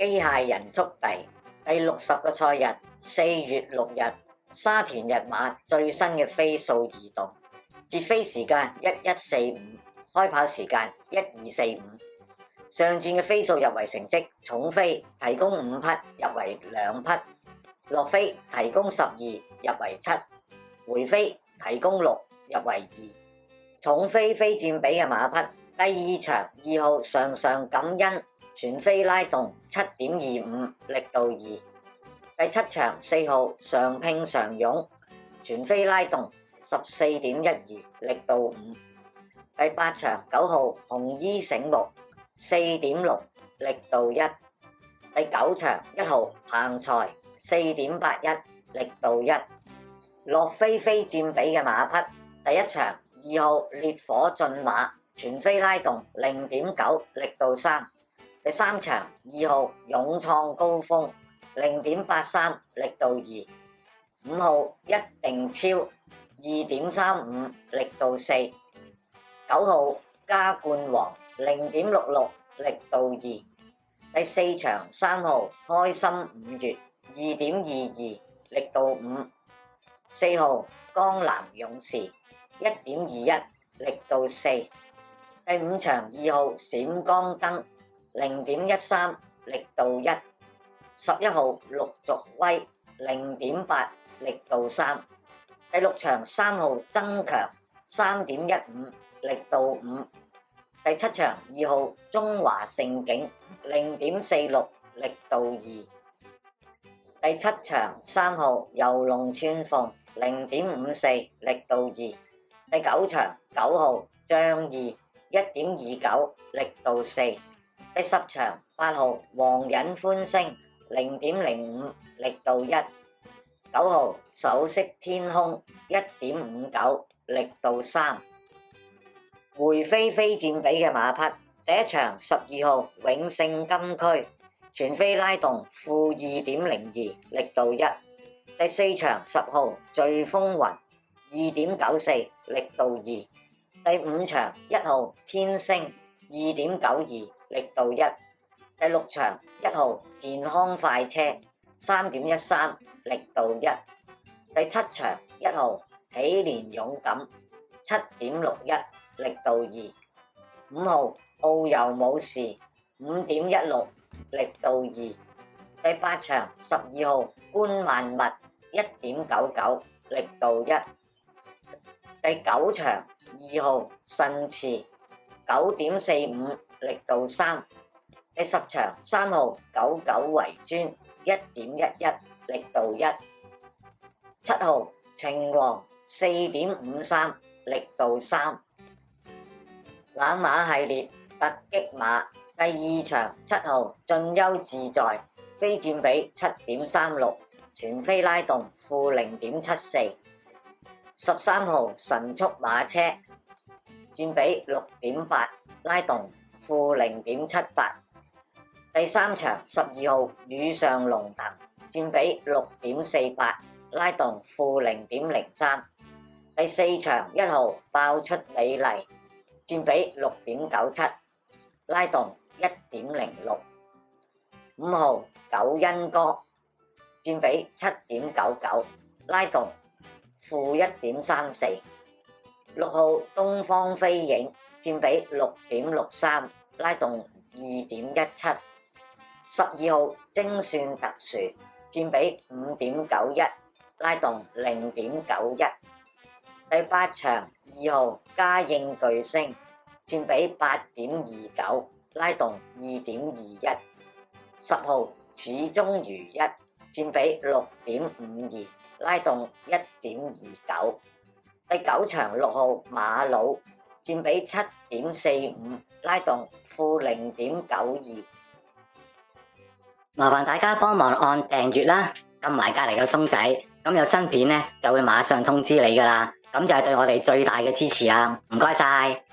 機械人速遞第60個賽日，4月6日，沙田日馬最新嘅飛數移動，截飛時間11:45，開跑時間12:45。上戰嘅飛數入圍成績，重飛提供5匹，入圍2匹；落飛提供12，入圍7；回飛提供6，入圍2。重飛非佔比嘅馬匹，第2場2號上上感恩全飛拉動7.25，力度2；第7場4號常拼常勇全飛拉動14.12，力度5；第8場9號紅衣醒目4.6，力度1；第9場1號彭財4.81，力度1。落飛非佔比嘅馬匹，第1場2號烈火駿馬全飛拉動0.9，力度3；第3場2號勇創高峰0.83，力度2； 5號一定超2.35，力度4； 9號加冠王0.66，力度2；第4場3號開心5月2.22，力度5； 4號江南勇士1.21，力度4；第5場2號閃光燈0.13，力度1； 11號陸續威0.8，力度3；第6場3號增強3.15，力度5；第7場2號中華盛景0.46，力度2；第7場3號遊龍串鳳0.54，力度2；第9場9號仗義1.29，力度4；第10場8號皇仁歡聲0.05，力度1；9號首飾天空1.59，力度3。回飛非佔比嘅馬匹，第1場12號永盛金區全飛拉動-2.02，力度1；第4場10號聚風雲2.94，力度2；第5場1號天星2.92，力度1；第6場1號健康快車3.13，力度1；第7場1號喜年勇敢7.61，力度2； 5號遨遊武士5.16，力度2；第8場12號觀萬物1.99，力度1；第9場2號神池9.45，力度3；第10場3號九九為尊1.11，力度1； 7號情王4.53，力度3。冷馬系列突擊馬第2場7號進優自在非佔比7.36，全飛拉動-0.74； 13號神速馬車佔比6.8，拉動-0.78；第3場12號羽上龍騰佔比6.48，拉動-0.03；第4場1號爆出美麗佔比6.97，拉動1.06； 5號九恩哥佔比7.99，拉動-1.34； 6號東方飛影佔比6.63，拉動2.17； 12號精算特殊佔比5.91，拉動0.91；第8場2號嘉應巨星佔比8.29，拉動2.21； 10號始終如一佔比6.52，拉動1.29；第9場6號馬佬佔比7.45，拉動-0.92。麻煩大家幫忙按訂閱啦，撳埋隔離個鐘仔，咁有新片呢就會馬上通知你㗎喇，咁就係對我哋最大嘅支持啊！唔該晒。